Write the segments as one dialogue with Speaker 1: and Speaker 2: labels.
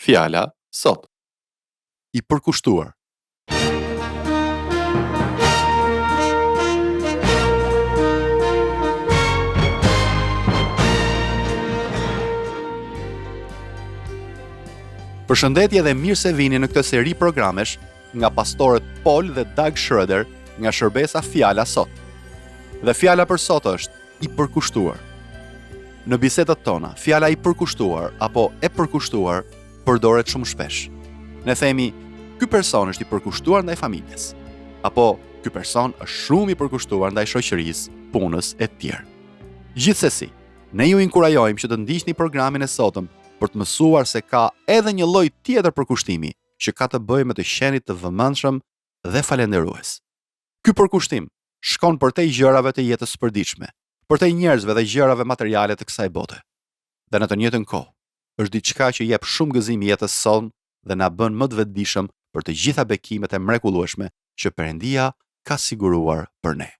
Speaker 1: Fjala sot. I përkushtuar. Përshëndetje dhe mirë se vini në këtë seri programesh nga pastorët Paul dhe Doug Schroeder nga shërbesa Fjala Sot. Dhe fjala për sot është i përkushtuar. Në bisedat tona, fjala i përkushtuar apo e përkushtuar përdoret shumë shpesh. Ne themi, ky person është i përkushtuar ndaj familjes, apo ky person është shumë i përkushtuar ndaj shoqërisë, punës e tjerë. Gjithsesi, ne ju inkurajojmë që të ndiqni programin e sotëm për të mësuar se ka edhe një lloj tjetër përkushtimi që ka të bëjë me të qenit të vëmendshëm dhe falendërues. Ky përkushtim shkon përtej gjërave të jetës së përditshme, përtej njerëzve dhe gjërave materiale të kësaj bote. Dhe në të njëjtën kohë, është diçka që jep shumë gëzim jetës sonë dhe na bën më të vetëdijshëm për të gjitha bekimet e mrekullueshme që Perëndia ka siguruar për ne.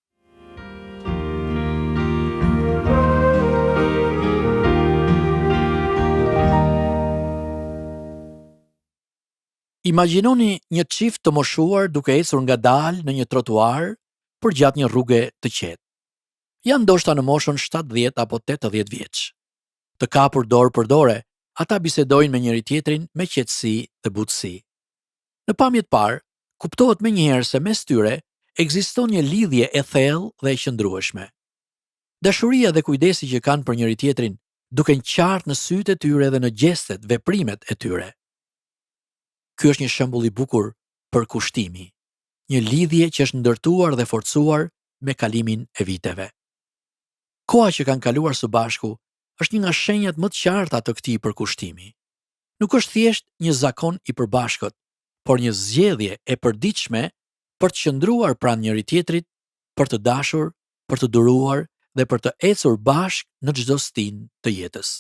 Speaker 2: Imagjinoni një çift të moshuar duke ecur ngadalë në një trotuar përgjatë një rruge të qetë. Janë ndoshta në moshën 70 apo 80 vjeç. Të kapur dorë për dore, ata bisedojnë me njëri tjetrin me qetësi dhe butësi. Në pamje të parë, kuptohet menjëherë se mes tyre ekziston një lidhje e thellë dhe e qëndrueshme. Dashuria dhe kujdesi që kanë për njëri tjetrin duken qartë në sytë e tyre dhe në gjestet, veprimet e tyre. Ky është një shembull i bukur për kushtimi, një lidhje që është ndërtuar dhe forcuar me kalimin e viteve. Koha që kanë kaluar së bashku është një nga shenjat më të qarta të këtij përkushtimi. Nuk është thjesht një zakon i përbashkët, por një zgjedhje e përditshme për të qëndruar pranë njëri tjetrit, për të dashur, për të duruar dhe për të ecur bashkë në çdo stinë të jetës.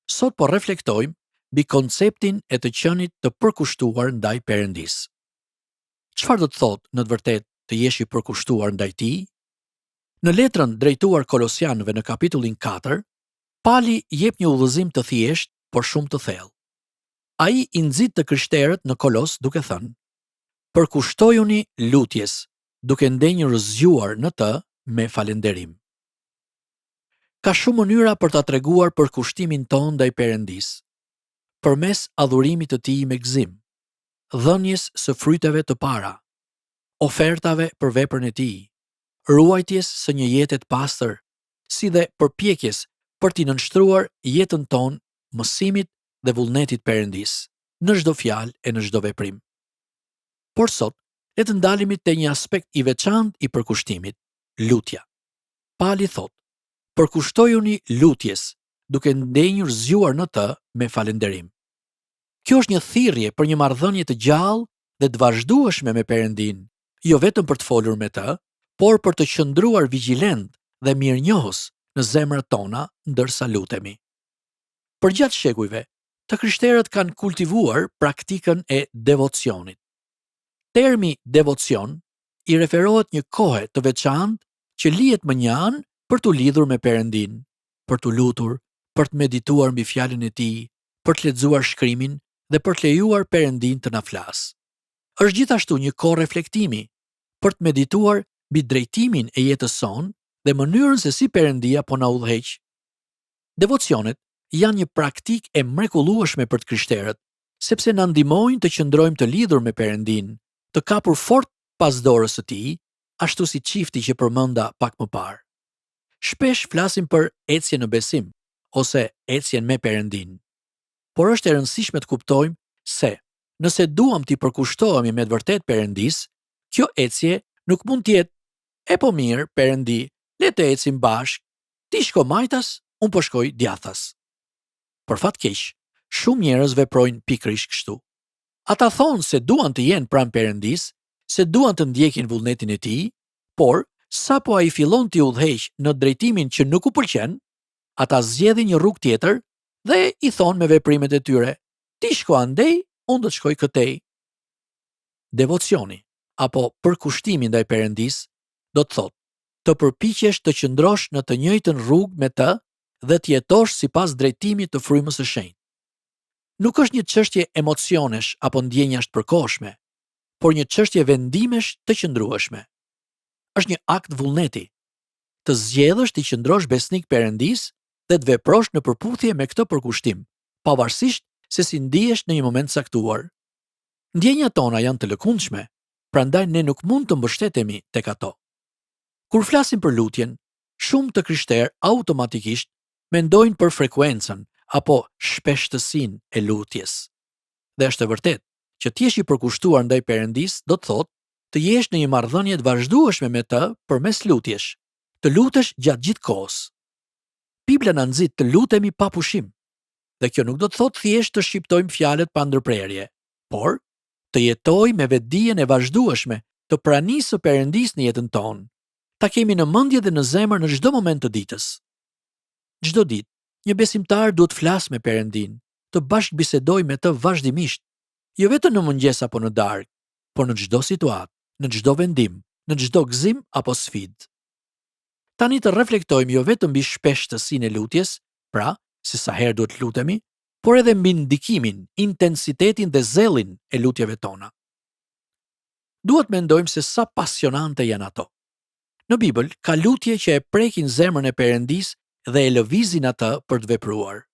Speaker 2: Sot po reflektojmë mbi konceptin e të qenit të përkushtuar ndaj Perëndisë. Çfarë do të thotë në të vërtetë të jesh i përkushtuar ndaj Tij? Në letrën drejtuar Kolosianëve në kapitullin 4, Pali jep një udhëzim të thjeshtë, por shumë të thellë. Ai i nxit të krishterët në Kolos duke thënë: "Përkushtojuni lutjes, duke ndenjur zgjuar në të me falënderim." Ka shumë mënyra për ta treguar përkushtimin tonë ndaj Perëndisë. Përmes adhurimit të Tij me gëzim, dhënies së fryteve të para, ofertave për veprën e Tij, ruajtjes së një jete të pastër, si dhe përpjekjes për t'i nënshtruar jetën tonë mësimit dhe vullnetit Perëndisë, në çdo fjalë e në çdo veprim. Por sot, le të ndalemi te një aspekt i veçantë i përkushtimit, lutja. Pali thot: "Përkushtojuni lutjes, duke ndenjur zgjuar në të me falënderim." Kjo është një thirrje për një marrëdhënie të gjallë dhe të vazhdueshme me Perëndin, jo vetëm për të folur me të, por për të qëndruar vigjilent dhe mirënjohës në zemrat tona ndërsa lutemi. Përgjatë shekujve, të krishterët kanë kultivuar praktikën e devocionit. Termi devocion i referohet një kohe të veçantë që lihet më një anë për t'u lidhur me Perëndin, për t'u lutur, për të medituar mbi fjalën e Tij, për të lexuar shkrimin dhe për të lejuar Perëndin të na flasë. Është gjithashtu një kohë reflektimi për të medituar mbi drejtimin e jetës sonë dhe mënyrën se si Perëndia po na udhëheq. Devocionet janë një praktikë e mrekullueshme për të krishterët, sepse na ndihmojnë të qëndrojmë të lidhur me Perëndin, të kapur fort pas dorës së Tij, ashtu si çifti që përmenda pak më parë. Shpesh flasim për ecje në besim ose ecjen me Perëndin. Por është e rëndësishme të kuptojmë se nëse duam t'i përkushtohemi me të vërtetë Perëndisë, kjo ecje nuk mund të jetë "E po mirë, Perëndi, le të ecim bashkë. Ti shko majtas, unë po shkoj djathtas." Për fat keq, shumë njerëz veprojnë pikërisht kështu. Ata thonë se duan të jenë pranë Perëndisë, se duan të ndjekin vullnetin e Tij, por sapo ai fillon t'i udhëheq në drejtimin që nuk u pëlqen, ata zgjedhin një rrugë tjetër dhe i thonë me veprimet e tyre: "Ti shko andej, unë do të shkoj këtej." Devocioni apo përkushtimi ndaj Perëndisë do të thotë të përpiqesh të qëndrosh në të njëjtën rrugë me të dhe të jetosh sipas drejtimit të frymës së shenjtë. Nuk është një çështje emocionesh apo ndjenjash të përkohshme, por një çështje vendimesh të qëndrueshme. Është një akt vullneti, të zgjedhësh të qëndrosh besnik Perëndis dhe të veprosh në përputhje me këtë përkushtim, pavarësisht se si ndihesh në një moment caktuar. Ndjenjat tona janë të lëkundshme, prandaj ne nuk mund të mbështetemi tek ato. Kur flasim për lutjen, shumë të krishterë automatikisht mendojnë për frekuencën apo shpeshtësinë e lutjes. Dhe është e vërtetë që të jesh i përkushtuar ndaj Perëndis do të thotë të jesh në një marrëdhënie të vazhdueshme me të përmes lutjesh, të lutesh gjatë gjithë kohës. Bibla na nxit të lutemi pa pushim. Dhe kjo nuk do të thotë thjesht të shqiptojmë fjalët pa ndërprerje, por të jetojmë me vetdijen e vazhdueshme të pranisë së Perëndis në jetën tonë. Ta kemi në mendje dhe në zemër në çdo moment të ditës. Çdo ditë, një besimtar duhet flasë me Perëndin, të bashkëbisedojë me të vazhdimisht, jo vetëm në mëngjes apo në darkë, por në çdo situatë, në çdo vendim, në çdo gëzim apo sfidë. Tani të reflektojmë jo vetëm mbi shpeshtësinë e lutjes, pra se sa herë duhet lutemi, por edhe mbi ndikimin, intensitetin dhe zellin e lutjeve tona. Duhet mendojmë se sa pasionante janë ato. Në Bibël ka lutje që e prekin zemrën e Perëndis dhe e lëvizin atë për të vepruar.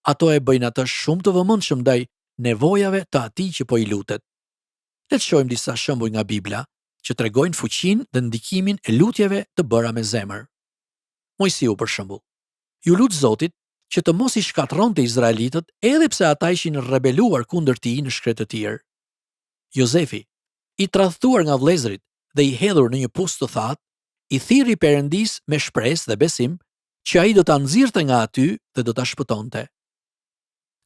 Speaker 2: Ato e bëjnë atë shumë të vëmendshëm ndaj nevojave të atij që po i lutet. Le të shohim disa shembuj nga Bibla që tregojnë fuqinë dhe ndikimin e lutjeve të bëra me zemër. Mojsiu për shembull, ju lut Zotit që të mos i shkatronte izraelitët edhe pse ata ishin rebeluar kundër tij në shkretë të tjerë. Jozefi, i tradhtuar nga vëllezërit dhe i hedhur në një pustë të thatë, i thirri Perëndis me shpresë dhe besim që ai do ta nxirrte nga aty dhe do ta shpëtonte.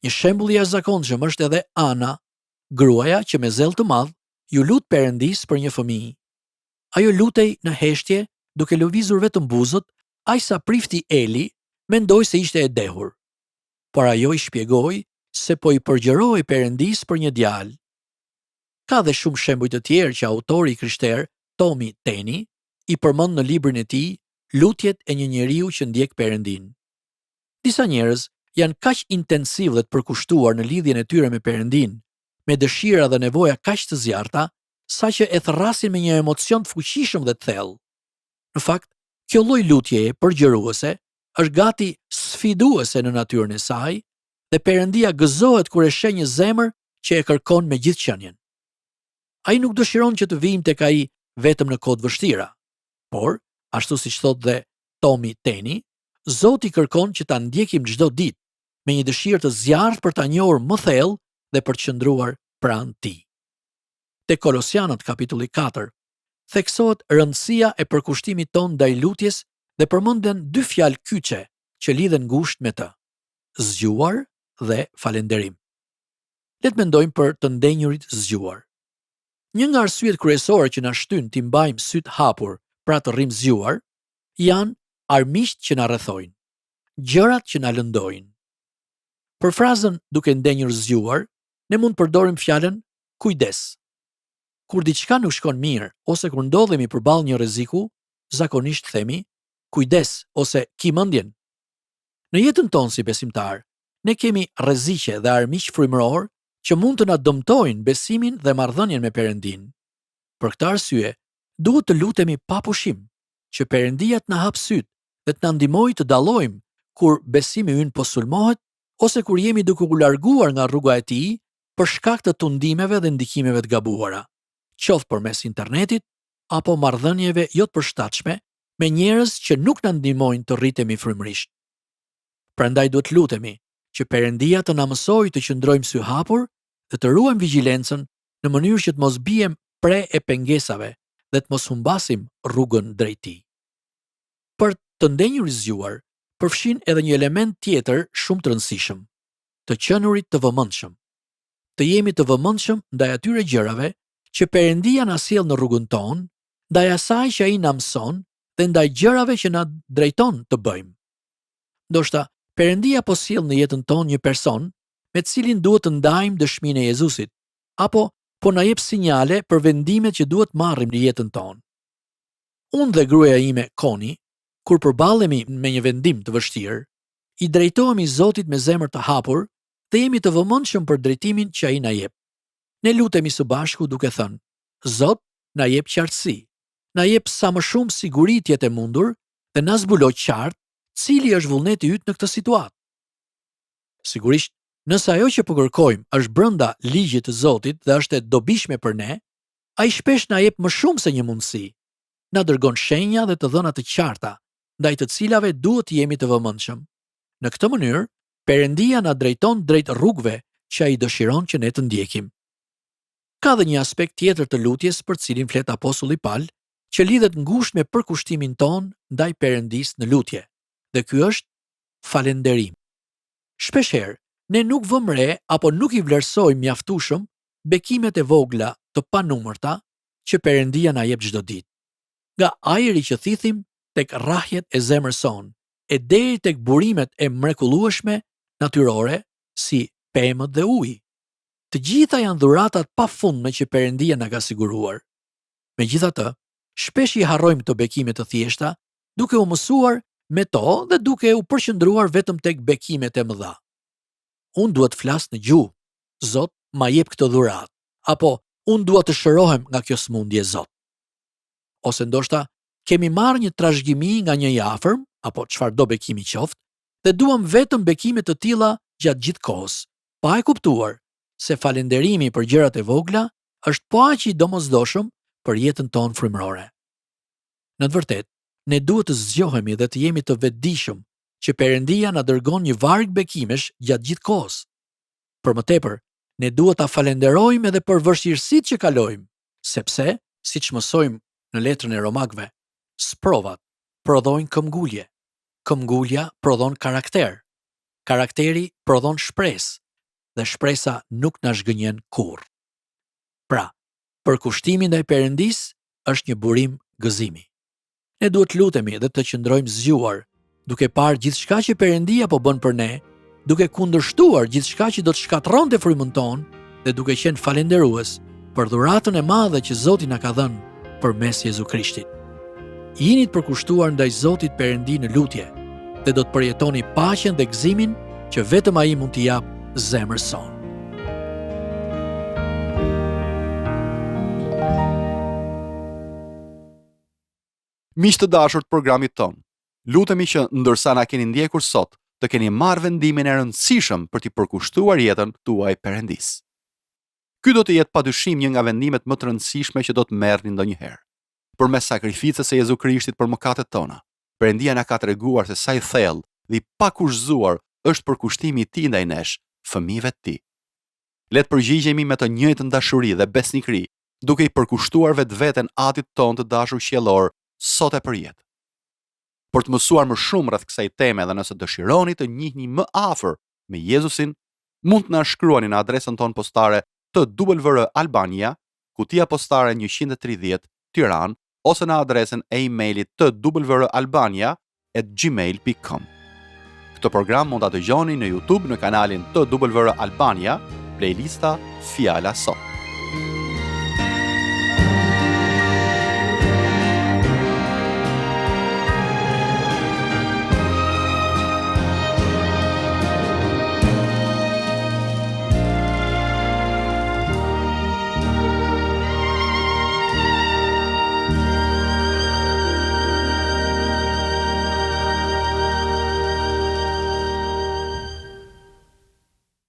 Speaker 2: Një shembull i jashtëzakonshëm është edhe Ana, gruaja që me zell të madh ju lut Perëndis për një fëmijë. Ajo lutej në heshtje duke lëvizur vetëm buzët, aq sa prifti Eli mendoi se ishte e dehur. Por ajo i shpjegoi se po i përgjëroi Perëndis për një djalë. Ka dhe shumë shembuj të tjerë që autori krishter Tommy Tenney i përmend në librin e tij Lutjet e një njeriu që ndjek Perëndin. Disa njerëz janë kaq intensiv dhe të përkushtuar në lidhjen e tyre me Perëndin, me dëshira dhe nevoja kaq të zjarrta, saqë e therrasin me një emocion të fuqishëm dhe të thellë. Në fakt, kjo lloj lutjeje përgjëruese është gati sfiduese në natyrën e saj dhe Perëndia gëzohet kur e sheh një zemër që e kërkon me gjithë qenien. Ai nuk dëshiron që të vijmë tek ai vetëm në kohë të vështira, por ashtu siç thotë dhe Tommy Tenney, Zoti kërkon që ta ndjekim çdo ditë me një dëshirë të zjarrt për ta njohur më thellë dhe për të qëndruar pranë tij. Te Kolosianët kapitulli 4 theksohet rëndësia e përkushtimit ton ndaj lutjes dhe përmenden dy fjalë kyçe që lidhen ngushtë me të: zgjuar dhe falënderim. Le të mendojmë për të ndenjurit zgjuar. Një nga arsyet kryesore që na shtyn t'i mbajmë syt hapur pra të rrim zgjuar janë armiqt që na rrethojnë, gjërat që na lëndojnë. Për frazën duke ndenjur zgjuar, ne mund të përdorim fjalën kujdes. Kur diçka nuk shkon mirë ose kur ndodhemi përballë një rreziku, zakonisht themi kujdes ose ki mendjen. Në jetën tonë si besimtar, ne kemi rreziqe dhe armiq frymëror që mund të na dëmtojnë besimin dhe marrëdhënien me Perëndin. Për këtë arsye, duhet të lutemi pa pushim, që Perëndia të na hap syt dhe të na ndihmojë të dallojmë kur besimi ynë po sulmohet ose kur jemi duke u larguar nga rruga e tij për shkak të tundimeve dhe ndikimeve të gabuara, qoftë përmes internetit apo marrëdhënieve jo të përshtatshme me njerëz që nuk na ndihmojnë të rritemi frymërisht. Prandaj duhet lutemi që Perëndia të na mësojë të qëndrojmë sy hapur dhe të ruajmë vigjilencën në mënyrë që të mos bijem pre e pengesave dhe të mos humbasim rrugën drejt tij. Për të ndenjur i zgjuar, përfshin edhe një element tjetër shumë të rëndësishëm: të qenurit të vëmendshëm. Të jemi të vëmendshëm ndaj atyre gjërave që Perëndia na sjell në rrugën tonë, ndaj asaj që ai na mëson dhe ndaj gjërave që na drejton të bëjmë. Ndoshta Perëndia po sjell në jetën tonë një person me të cilin duhet të ndajmë dëshminë e Jezusit, apo po na jep sinjale për vendimet që duhet marrim në jetën tonë. Unë dhe gruaja ime Koni, kur përballemi me një vendim të vështirë, i drejtohemi Zotit me zemër të hapur dhe jemi të vëmendshëm për drejtimin që ai na jep. Ne lutemi së bashku duke thënë: Zot, na jep qartësi, na jep sa më shumë siguri të jetë e mundur dhe na zbuloj qartë cili është vullneti yt në këtë situatë. Sigurisht, nëse ajo që po kërkojmë është brenda ligjit të Zotit dhe është e dobishme për ne, ai shpesh na jep më shumë se një mundësi. Na dërgon shenja dhe të dhëna të qarta, ndaj të cilave duhet të jemi të vëmendshëm. Në këtë mënyrë, Perëndia na drejton drejt rrugëve që ai dëshiron që ne të ndjekim. Ka dhe një aspekt tjetër të lutjes për cilin flet apostulli Paul, që lidhet ngushtë me përkushtimin ton ndaj Perëndisë në lutje, dhe ky është falënderim. Shpeshherë, ne nuk vëmë re apo nuk i vlerësojmë mjaftueshëm bekimet e vogla të panumërta që Perëndia na jep çdo ditë. Nga ajri që thithim tek rrahjet e zemrës sonë, e deri tek burimet e mrekullueshme natyrore si pemët dhe uji. Të gjitha janë dhuratat pafundme që Perëndia na ka siguruar. Megjithatë, shpesh i harrojmë këto bekime të thjeshta, duke u mësuar me to dhe duke u përqendruar vetëm tek bekimet e mëdha. Unë duhet flas në gjuhë, Zot, ma jep këtë dhuratë, apo unë duhet të shërohem nga kjo smundje, Zot. Ose ndoshta kemi marrë një trashëgimi nga një i afërm, apo çfarëdo bekimi qoftë, dhe duam vetëm bekime të tilla gjatë gjithë kohës, pa e kuptuar se falënderimi për gjërat e vogla është po aq i domosdoshëm për jetën tonë frymërore. Në të vërtetë, ne duhet të zgjohemi dhe të jemi të vetëdijshëm që Perëndia na dërgon një varg bekimesh gjatë gjithë kohës. Për më tepër, ne duhet ta falenderojmë edhe për vështirësitë që kalojmë, sepse, siç mësojmë në letrën e Romakëve, sprovat prodhojnë këmbgulje. Këmbgulja prodhon karakter. Karakteri prodhon shpresë dhe shpresa nuk na zhgënjen kurrë. Pra, përkushtimi ndaj Perëndisë është një burim gëzimi. Ne duhet lutemi dhe të qëndrojmë zgjuar, duke parë gjithçka që Perëndia po bën për ne, duke kundërshtuar gjithçka që do të shkatërronte frymën tonë dhe duke qenë falënderues për dhuratën e madhe që Zoti na ka dhënë përmes Jezu Krishtit. Jini të përkushtuar ndaj Zotit Perëndi në lutje dhe do të përjetoni paqen dhe gëzimin që vetëm ai mund t'i jap zemrës sonë.
Speaker 1: Miq të dashur të programit ton, lutemi që ndërsa na keni ndjekur sot, të keni marrë vendimin e rëndësishëm për t'i përkushtuar jetën tuaj Perëndisë. Ky do të jetë padyshim një nga vendimet më të rëndësishme që do të merrni ndonjëherë. Përmes sakrificës së Jezu Krishtit për mëkatet tona, Perëndia na ka treguar se sa i thellë dhe i pakushzuar është përkushtimi i tij ndaj nesh, fëmijëve të tij. Le të përgjigjemi me të njëjtën dashuri dhe besnikëri, duke i përkushtuar vetveten Atit ton të dashur qiellor sot e përjetë. Për të mësuar më shumë rreth kësaj teme dhe nëse dëshironi të njihni më afër me Jezusin, mund të na shkruani në adresën tonë postare TWR Albania, kutia postare 130, Tiranë, ose në adresën e emailit twralbania@gmail.com. Këtë program mund ta dëgjoni në YouTube në kanalin TWR Albania, playlista Fjala Sot.